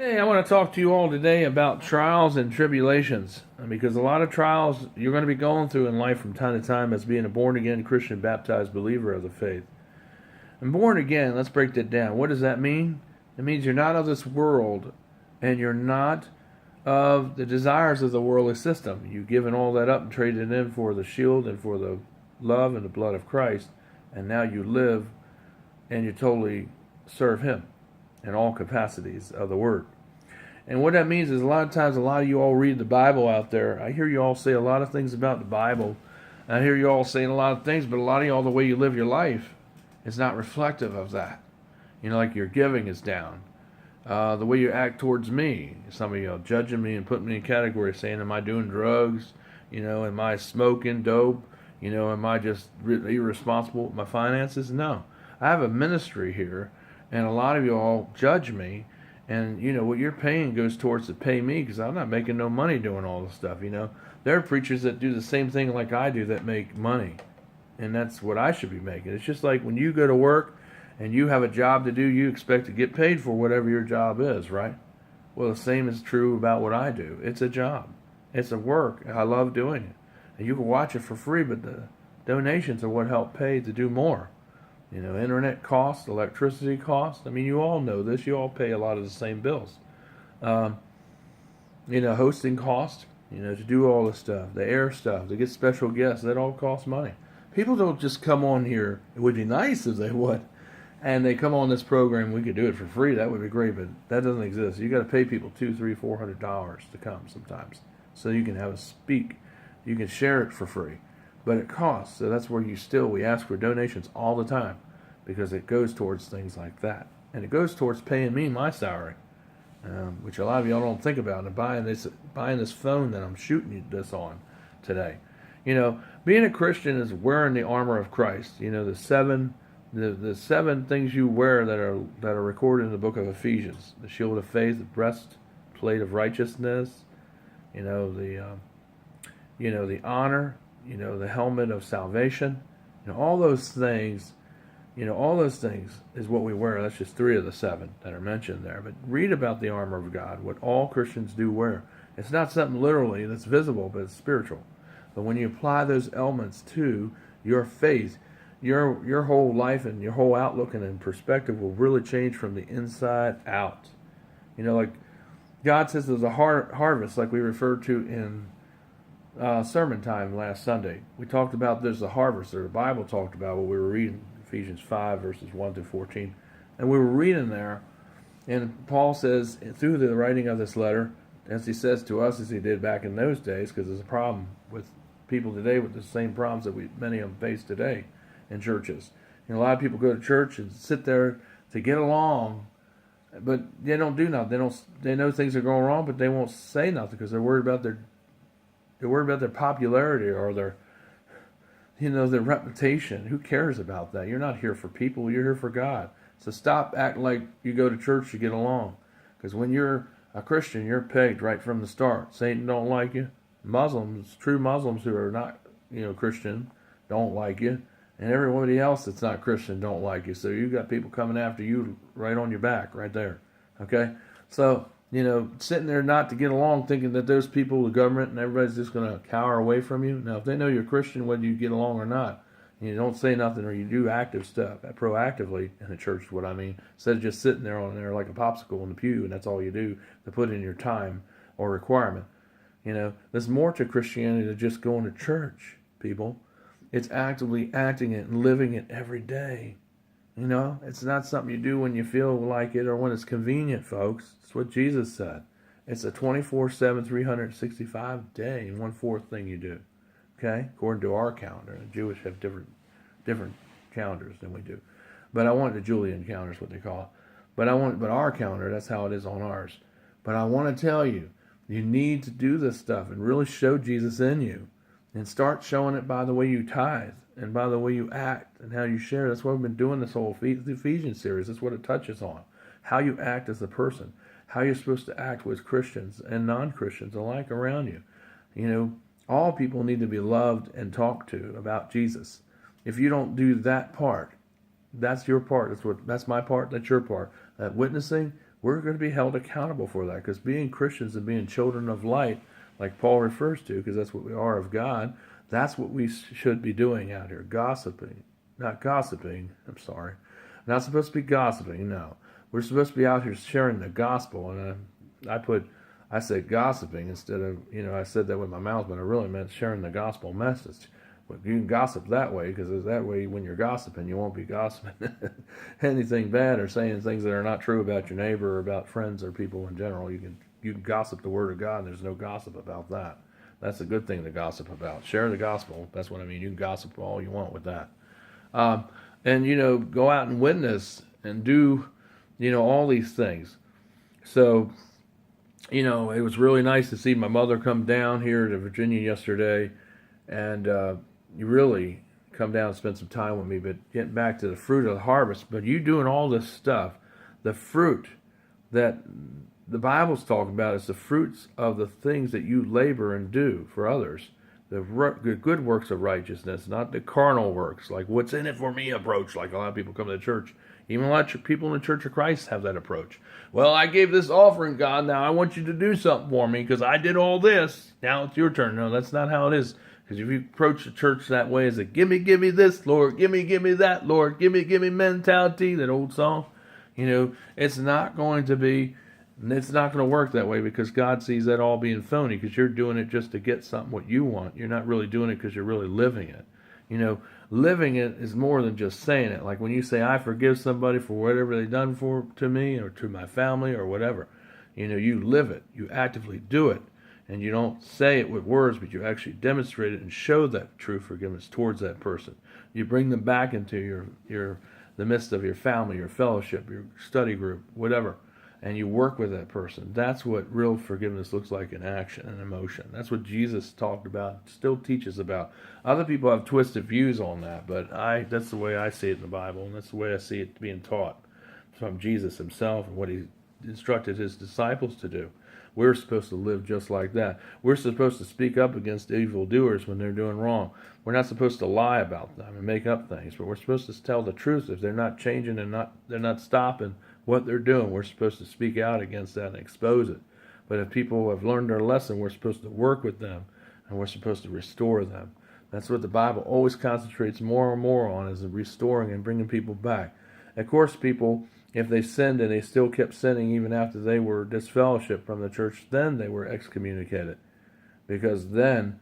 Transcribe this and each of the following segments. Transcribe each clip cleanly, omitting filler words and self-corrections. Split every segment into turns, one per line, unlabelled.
Hey, I want to talk to you all today about trials and tribulations, because a lot of trials you're going to be going through in life from time to time as being a born again Christian baptized believer of the faith. And born again, let's break that down. What does that mean? It means you're not of this world and you're not of the desires of the worldly system. You've given all that up and traded it in for the shield and for the love and the blood of Christ, and now you live and you totally serve Him in all capacities of the Word. And what that means is a lot of times, a lot of you all read the Bible out there. I hear you all say a lot of things about the Bible. I hear you all saying a lot of things, but a lot of y'all, the way you live your life is not reflective of that. You know, like your giving is down. The way you act towards me. Some of you all judging me and putting me in categories, saying, am I doing drugs? You know, am I smoking dope? You know, am I just irresponsible with my finances? No. I have a ministry here, and a lot of you all judge me. And, you know, what you're paying goes towards to pay me, because I'm not making no money doing all this stuff, you know. There are preachers that do the same thing like I do that make money. And that's what I should be making. It's just like when you go to work and you have a job to do, you expect to get paid for whatever your job is, right? Well, the same is true about what I do. It's a job. It's a work. I love doing it. And you can watch it for free, but the donations are what help pay to do more. You know, internet costs, electricity costs. I mean, you all know this. You all pay a lot of the same bills. You know, hosting costs, you know, to do all this stuff, the air stuff, to get special guests, that all costs money. People don't just come on here. It would be nice if they would. And they come on this program, we could do it for free. That would be great, but that doesn't exist. You got to pay people $200, $300, $400 to come sometimes, so you can have a speak. You can share it for free. But it costs, so that's where we ask for donations all the time, because it goes towards things like that. And it goes towards paying me my salary, which a lot of y'all don't think about, and buying this phone that I'm shooting this on today. You know, being a Christian is wearing the armor of Christ. You know, the seven things you wear that are recorded in the book of Ephesians: the shield of faith, the breastplate of righteousness, you know, the honor, you know, the helmet of salvation, you know, all those things. You know, all those things is what we wear. That's just 3 of the 7 that are mentioned there. But read about the armor of God, what all Christians do wear. It's not something literally that's visible, but it's spiritual. But when you apply those elements to your faith, your whole life and your whole outlook and perspective will really change from the inside out. You know, like God says there's a harvest, like we referred to in sermon time last Sunday. We talked about there's a harvest, or the Bible talked about what we were reading, Ephesians 5, verses 1 through 14. And we were reading there, and Paul says, through the writing of this letter, as he says to us as he did back in those days, because there's a problem with people today with the same problems that many of them face today in churches. You know, a lot of people go to church and sit there to get along, but they don't do nothing. They know things are going wrong, but they won't say nothing because they're worried about their popularity or their reputation. Who cares about that? You're not here for people. You're here for God. So stop acting like you go to church to get along. Because when you're a Christian, you're pegged right from the start. Satan don't like you. Muslims, true Muslims who are not, Christian, don't like you. And everybody else that's not Christian don't like you. So you've got people coming after you right on your back, right there. Okay? So, sitting there not to get along, thinking that those people, the government, and everybody's just going to cower away from you. Now, if they know you're Christian, whether you get along or not, you don't say nothing or you do active stuff, proactively in the church is what I mean, instead of just sitting there on there like a popsicle in the pew, and that's all you do to put in your time or requirement. There's more to Christianity than just going to church, people. It's actively acting it and living it every day. It's not something you do when you feel like it or when it's convenient, folks. It's what Jesus said. It's a 24/7, 365 day, and 1/4 thing you do. Okay? According to our calendar. The Jewish have different calendars than we do. But I want the Julian calendar is what they call it. But our calendar, that's how it is on ours. But I want to tell you, you need to do this stuff and really show Jesus in you. And start showing it by the way you tithe and by the way you act and how you share. That's why we've been doing this whole Ephesians series. That's what it touches on. How you act as a person. How you're supposed to act with Christians and non-Christians alike around you. All people need to be loved and talked to about Jesus. If you don't do that part, that's your part. That's my part. That's your part. Witnessing, we're going to be held accountable for that, because being Christians and being children of light, like Paul refers to, because that's what we are of God, that's what we should be doing out here. Gossiping. Not gossiping, I'm sorry. Not supposed to be gossiping, no. We're supposed to be out here sharing the gospel, and I said gossiping instead of, I said that with my mouth, but I really meant sharing the gospel message. But you can gossip that way, because that way when you're gossiping, you won't be gossiping anything bad or saying things that are not true about your neighbor or about friends or people in general. You can gossip the word of God, and there's no gossip about that. That's a good thing to gossip about. Share the gospel. That's what I mean. You can gossip all you want with that. And, go out and witness and do, all these things. So, it was really nice to see my mother come down here to Virginia yesterday, and you really come down and spend some time with me. But getting back to the fruit of the harvest, but you doing all this stuff, the fruit that the Bible's talking about is the fruits of the things that you labor and do for others. The good works of righteousness, not the carnal works, like what's in it for me approach, like a lot of people come to the church. Even a lot of people in the Church of Christ have that approach. Well, I gave this offering, God, now I want you to do something for me because I did all this. Now it's your turn. No, that's not how it is. Because if you approach the church that way, it's a give me this, Lord, give me that, Lord, give me mentality, that old song. It's not going to work that way, because God sees that all being phony, because you're doing it just to get something what you want. You're not really doing it because you're really living it. Living it is more than just saying it. Like when you say, I forgive somebody for whatever they've done to me or to my family or whatever. You live it. You actively do it. And you don't say it with words, but you actually demonstrate it and show that true forgiveness towards that person. You bring them back into the midst of your family, your fellowship, your study group, whatever. And you work with that person. That's what real forgiveness looks like in action and emotion. That's what Jesus talked about, still teaches about. Other people have twisted views on that, but that's the way I see it in the Bible, and that's the way I see it being taught from Jesus himself and what he instructed his disciples to do. We're supposed to live just like that. We're supposed to speak up against evildoers when they're doing wrong. We're not supposed to lie about them and make up things, but we're supposed to tell the truth. If they're not changing and they're not stopping what they're doing, we're supposed to speak out against that and expose it. But if people have learned their lesson, we're supposed to work with them, and we're supposed to restore them. That's what the Bible always concentrates more and more on, is restoring and bringing people back. Of course, people, if they sinned and they still kept sinning even after they were disfellowshipped from the church, then they were excommunicated. Because then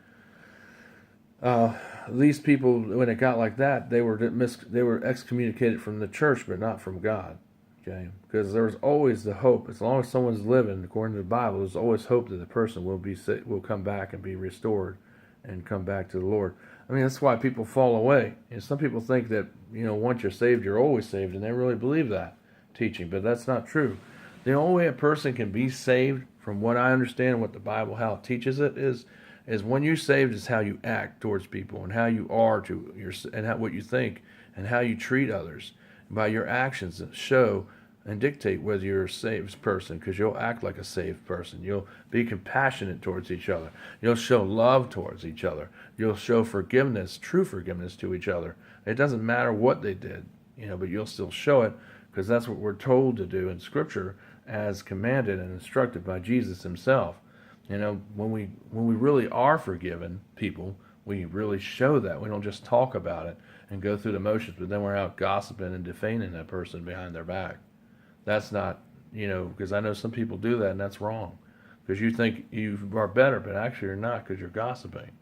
these people, when it got like that, they were excommunicated from the church, but not from God. Okay, because there's always the hope. As long as someone's living according to the Bible, there's always hope that the person will come back and be restored and come back to the Lord. I mean, that's why people fall away. And some people think that, once you're saved, you're always saved, and they really believe that teaching, but that's not true. The only way a person can be saved, from what I understand, what the Bible, how it teaches it, is when you're saved is how you act towards people and how you are what you think and how you treat others. By your actions that show and dictate whether you're a saved person, because you'll act like a saved person. You'll be compassionate towards each other. You'll show love towards each other. You'll show forgiveness, true forgiveness to each other. It doesn't matter what they did, but you'll still show it, because that's what we're told to do in Scripture, as commanded and instructed by Jesus himself. When we really are forgiven people, we really show that. We don't just talk about it and go through the motions, but then we're out gossiping and defaming that person behind their back. That's not, because I know some people do that, and that's wrong. Because you think you are better, but actually you're not, because you're gossiping.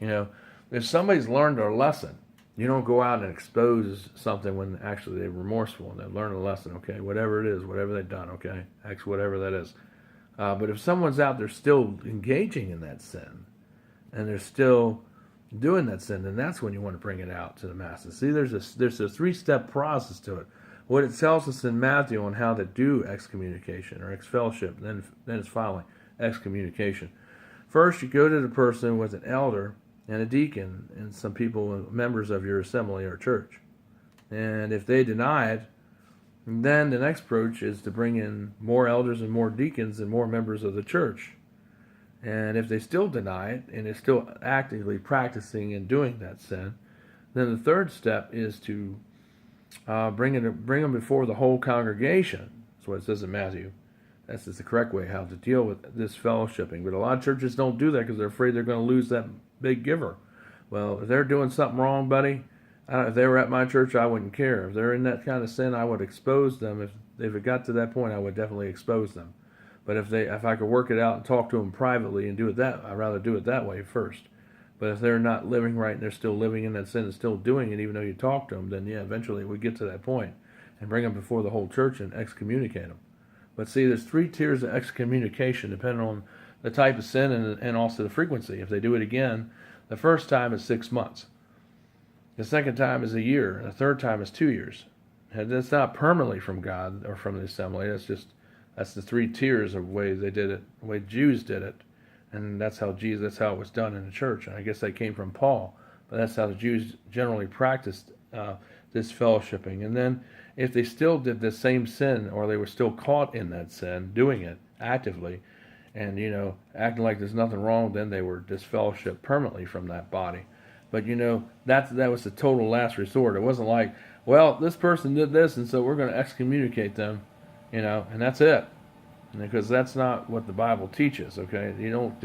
If somebody's learned their lesson, you don't go out and expose something when actually they're remorseful and they've learned a lesson, okay, whatever it is, whatever they've done, okay, whatever that is. But if someone's out there still engaging in that sin, and they're still doing that sin, then that's when you want to bring it out to the masses. See, there's a three-step process to it. What it tells us in Matthew on how to do excommunication or ex-fellowship, then it's finally excommunication. First, you go to the person with an elder and a deacon and some people, members of your assembly or church. And if they deny it, then the next approach is to bring in more elders and more deacons and more members of the church. And if they still deny it and they're still actively practicing and doing that sin, then the third step is to bring them before the whole congregation. That's what it says in Matthew. That's just the correct way how to deal with this fellowshipping. But a lot of churches don't do that because they're afraid they're going to lose that big giver. Well, if they're doing something wrong, buddy, if they were at my church, I wouldn't care. If they're in that kind of sin, I would expose them. If it got to that point, I would definitely expose them. But if I could work it out and talk to them privately and do it I'd rather do it that way first. But if they're not living right and they're still living in that sin and still doing it, even though you talk to them, then yeah, eventually we get to that point and bring them before the whole church and excommunicate them. But see, there's 3 tiers of excommunication depending on the type of sin and also the frequency. If they do it again, the first time is 6 months. The second time is a year. And the third time is 2 years. And that's not permanently from God or from the assembly. That's the 3 tiers of way they did it, the way Jews did it. And that's how it was done in the church. And I guess that came from Paul. But that's how the Jews generally practiced this fellowshipping. And then if they still did the same sin, or they were still caught in that sin, doing it actively, and, acting like there's nothing wrong, then they were disfellowshipped permanently from that body. But, that was the total last resort. It wasn't like, well, this person did this, and so we're going to excommunicate them, and that's it. Because that's not what the Bible teaches, okay? You don't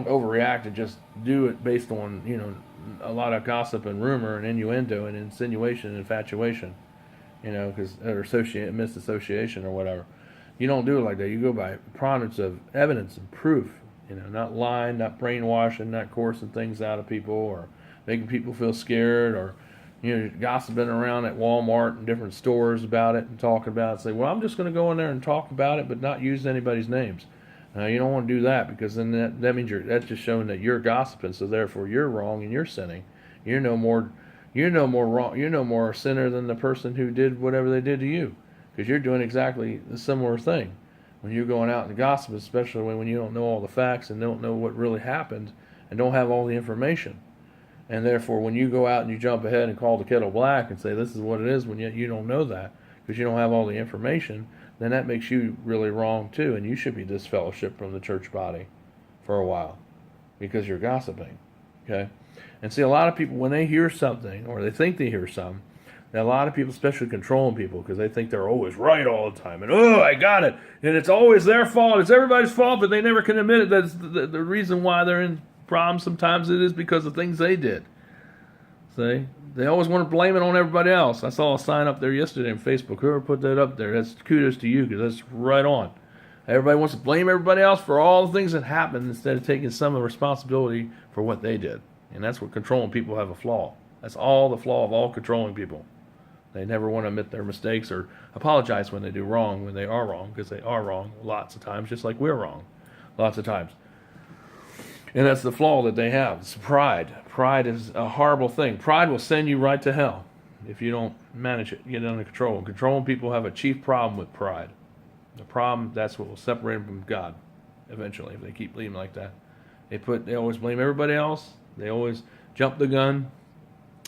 overreact and just do it based on, a lot of gossip and rumor and innuendo and insinuation and infatuation, or misassociation or whatever. You don't do it like that. You go by preponderance of evidence and proof, not lying, not brainwashing, not coercing things out of people or making people feel scared or, gossiping around at Walmart and different stores about it and talking about it. Say, well, I'm just going to go in there and talk about it, but not use anybody's names. You don't want to do that because then that means that's just showing that you're gossiping. So therefore, you're wrong and you're sinning. You're no more wrong. You're no more a sinner than the person who did whatever they did to you, because you're doing exactly the similar thing. When you're going out and gossip, especially when you don't know all the facts and don't know what really happened and don't have all the information. And therefore, when you go out and you jump ahead and call the kettle black and say this is what it is, when yet you don't know that because you don't have all the information, then that makes you really wrong too, and you should be disfellowshipped from the church body for a while because you're gossiping. Okay? And see, a lot of people, when they hear something or they think they hear something, a lot of people, especially controlling people, because they think they're always right all the time, and I got it, and it's always their fault, it's everybody's fault, but they never can admit it. That's the reason why they're in problems. Sometimes it is because of things they did. See, they always want to blame it on everybody else. I saw a sign up there yesterday on Facebook. Whoever put that up there, that's kudos to you, because that's right on. Everybody wants to blame everybody else for all the things that happened instead of taking some of the responsibility for what they did. And that's what controlling people have a flaw. That's all the flaw of all controlling people. They never want to admit their mistakes or apologize when they do wrong, when they are wrong, because they are wrong lots of times, just like we're wrong lots of times. And that's the flaw that they have. It's pride. Pride is a horrible thing. Pride will send you right to hell if you don't manage it, get it under control. And controlling people have a chief problem with pride. The problem, that's what will separate them from God eventually if they keep leading like that. They always blame everybody else. They always jump the gun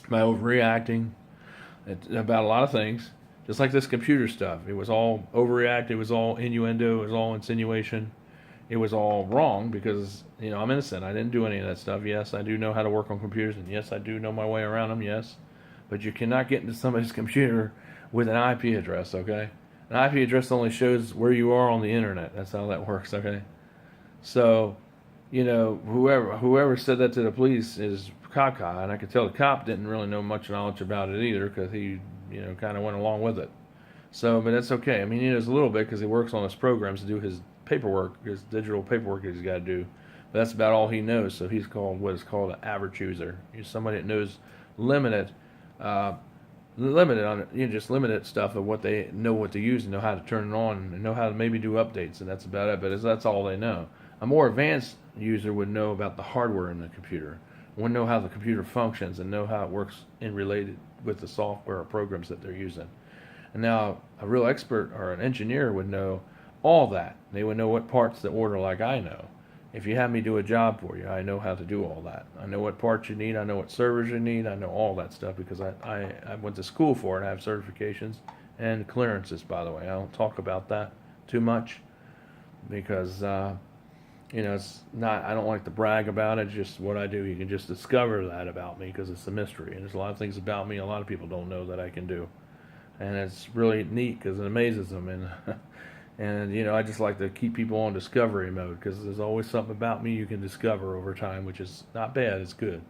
by overreacting about a lot of things. Just like this computer stuff. It was all overreact. It was all innuendo. It was all insinuation. It was all wrong because, I'm innocent. I didn't do any of that stuff. Yes, I do know how to work on computers, and yes, I do know my way around them, yes. But you cannot get into somebody's computer with an IP address, okay? An IP address only shows where you are on the internet. That's how that works, okay? So, whoever said that to the police is caca, and I could tell the cop didn't really know much knowledge about it either because he, kind of went along with it. So, but that's okay. I mean, he knows a little bit because he works on his programs to do his paperwork, his digital paperwork that he's got to do. But that's about all he knows. So he's called what is called an average user. He's somebody that knows limited on just limited stuff of what they know what to use and know how to turn it on and know how to maybe do updates, and that's about it. But that's all they know. A more advanced user would know about the hardware in the computer, would know how the computer functions and know how it works in related with the software or programs that they're using. And now a real expert or an engineer would know all that. They would know what parts to order like I know. If you have me do a job for you, I know how to do all that. I know what parts you need. I know what servers you need. I know all that stuff because I went to school for it. I have certifications and clearances, by the way. I don't talk about that too much because, it's not, I don't like to brag about it. It's just what I do. You can just discover that about me because it's a mystery. And there's a lot of things about me a lot of people don't know that I can do. And it's really neat because it amazes them. And And, I just like to keep people on discovery mode because there's always something about me you can discover over time, which is not bad, it's good.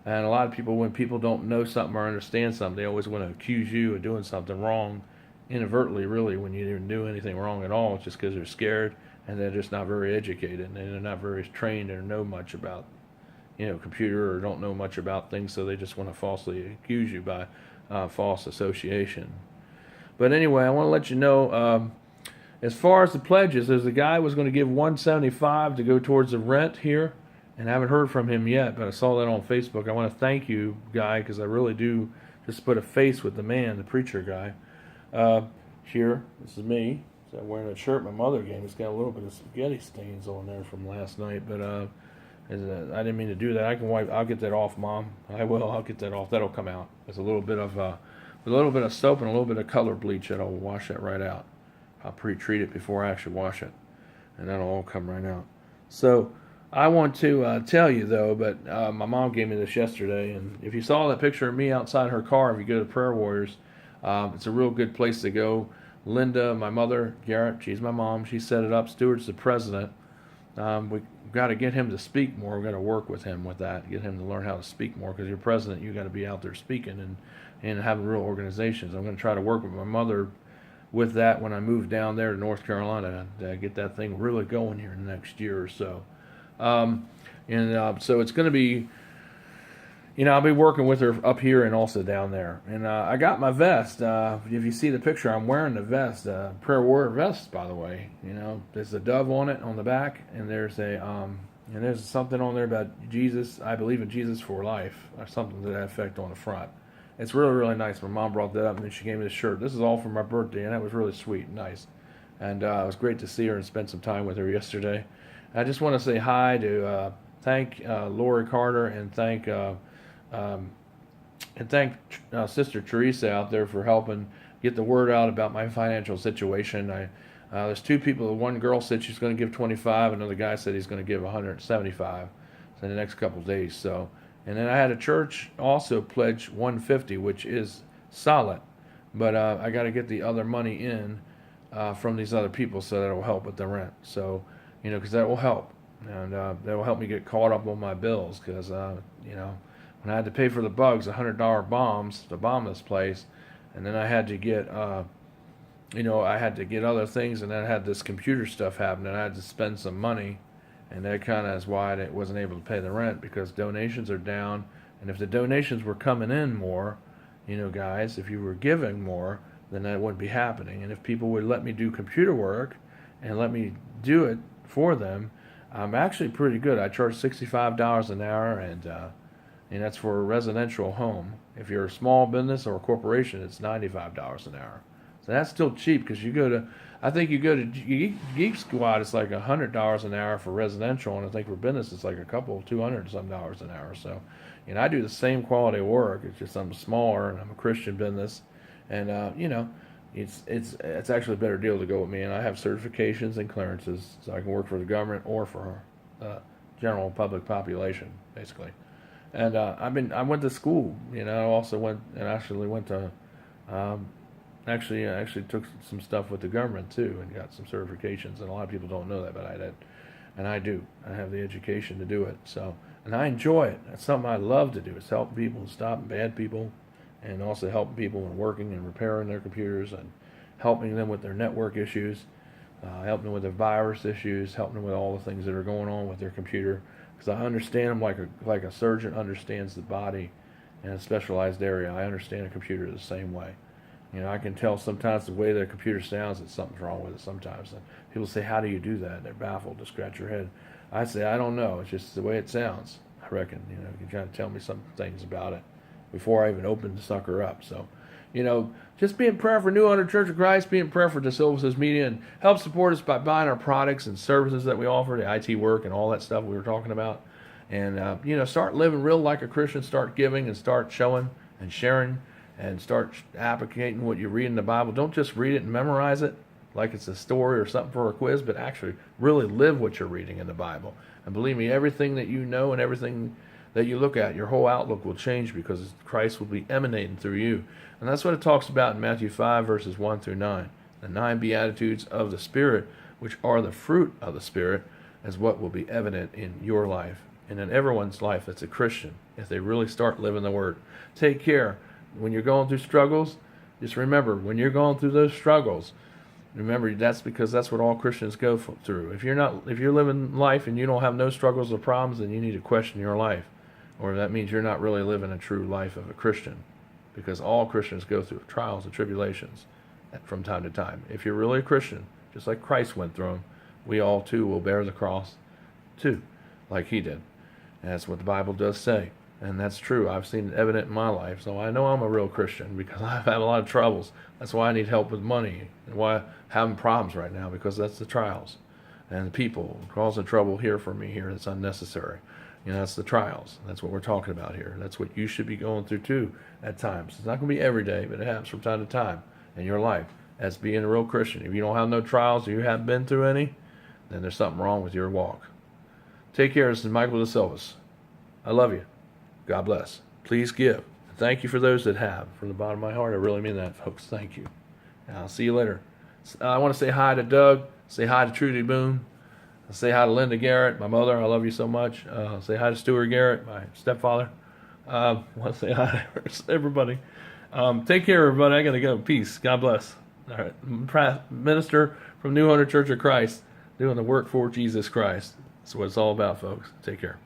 And a lot of people, when people don't know something or understand something, they always want to accuse you of doing something wrong inadvertently, really, when you didn't do anything wrong at all. It's just because they're scared and they're just not very educated and they're not very trained or know much about, computer or don't know much about things, so they just want to falsely accuse you by false association. But anyway, I want to let you know, as far as the pledges, there's a guy who was going to give $175 to go towards the rent here, and I haven't heard from him yet, but I saw that on Facebook. I want to thank you, guy, because I really do just put a face with the man, the preacher guy. Here, this is me. So I'm wearing a shirt my mother gave me. It's got a little bit of spaghetti stains on there from last night, but I didn't mean to do that. I can wipe. I'll get that off, Mom. I will. I'll get that off. That'll come out. There's a little bit of soap and a little bit of color bleach that'll wash that right out. I'll pre-treat it before I actually wash it, and that'll all come right out. So I want to tell you, though, but my mom gave me this yesterday, and if you saw that picture of me outside her car, if you go to Prayer Warriors, it's a real good place to go. Linda, my mother, Garrett, she's my mom, she set it up. Stewart's the president. We've got to get him to speak more. We've got to work with him with that, get him to learn how to speak more, because you're president, you've got to be out there speaking and having real organizations. I'm going to try to work with my mother with that when I move down there to North Carolina to get that thing really going here in the next year or so. So it's going to be, I'll be working with her up here and also down there. And I got my vest. If you see the picture, I'm wearing the vest, Prayer Warrior vest, by the way. There's a dove on it on the back, and there's there's something on there about Jesus. I believe in Jesus for life, or something to that effect on the front. It's really, really nice. My mom brought that up, and then she gave me this shirt. This is all for my birthday, and that was really sweet and nice. And it was great to see her and spend some time with her yesterday. I just want to say hi to thank Lori Carter and thank Sister Teresa out there for helping get the word out about my financial situation. There's two people. One girl said she's going to give 25. Another guy said he's going to give 175 in the next couple of days. So. And then I had a church also pledge 150, which is solid, but I got to get the other money in from these other people, so that will help with the rent. So, because that will help, and that will help me get caught up on my bills. Because when I had to pay for the bugs, $100 bombs to bomb this place, and then I had to get, I had to get other things, and then I had this computer stuff happen, and I had to spend some money. And that kind of is why I wasn't able to pay the rent, because donations are down. And if the donations were coming in more, guys, if you were giving more, then that wouldn't be happening. And if people would let me do computer work and let me do it for them, I'm actually pretty good. I charge $65 an hour, and that's for a residential home. If you're a small business or a corporation, it's $95 an hour. So that's still cheap, because you go to Geek Squad, it's like $100 an hour for residential, and I think for business it's like $200 some dollars an hour. So, I do the same quality of work. It's just I'm smaller, and I'm a Christian business, and it's actually a better deal to go with me. And I have certifications and clearances, so I can work for the government or for general public population, basically. And I went to school. I also went to. Actually, I actually took some stuff with the government too, and got some certifications. And a lot of people don't know that, but I did, and I do. I have the education to do it. So, and I enjoy it. That's something I love to do. It's helping people and stopping bad people, and also helping people in working and repairing their computers, and helping them with their network issues, helping them with their virus issues, helping them with all the things that are going on with their computer. Because I understand them like a surgeon understands the body in a specialized area. I understand a computer the same way. I can tell sometimes the way their computer sounds that something's wrong with it sometimes. And people say, how do you do that? They're baffled to scratch your head. I say, I don't know. It's just the way it sounds, I reckon. You can try to tell me some things about it before I even open the sucker up. So, just be in prayer for New Under Church of Christ, be in prayer for DeSilva's Media, and help support us by buying our products and services that we offer, the IT work and all that stuff we were talking about. And, start living real like a Christian, start giving and start showing and sharing, and start advocating what you read in the Bible. Don't just read it and memorize it like it's a story or something for a quiz, but actually really live what you're reading in the Bible. And believe me, everything that you know and everything that you look at, your whole outlook will change, because Christ will be emanating through you. And that's what it talks about in Matthew 5, verses 1 through 9. The 9 Beatitudes of the Spirit, which are the fruit of the Spirit, is what will be evident in your life and in everyone's life that's a Christian if they really start living the Word. Take care. When you're going through struggles, just remember, when you're going through those struggles, remember that's because that's what all Christians go through. If you're living life and you don't have no struggles or problems, then you need to question your life. Or that means you're not really living a true life of a Christian. Because all Christians go through trials and tribulations from time to time. If you're really a Christian, just like Christ went through them, we all too will bear the cross too, like he did. And that's what the Bible does say. And that's true. I've seen it evident in my life. So I know I'm a real Christian because I've had a lot of troubles. That's why I need help with money and why I'm having problems right now, because that's the trials. And the people causing trouble here for me here that's unnecessary. That's the trials. That's what we're talking about here. That's what you should be going through too at times. It's not going to be every day, but it happens from time to time in your life as being a real Christian. If you don't have no trials or you haven't been through any, then there's something wrong with your walk. Take care. This is Michael De Silvas. I love you. God bless. Please give. Thank you for those that have. From the bottom of my heart, I really mean that, folks. Thank you. And I'll see you later. I want to say hi to Doug. Say hi to Trudy Boone. Say hi to Linda Garrett, my mother. I love you so much. Say hi to Stuart Garrett, my stepfather. I want to say hi to everybody. Take care, everybody. I got to go. Peace. God bless. All right. Minister from New Hunter Church of Christ, doing the work for Jesus Christ. That's what it's all about, folks. Take care.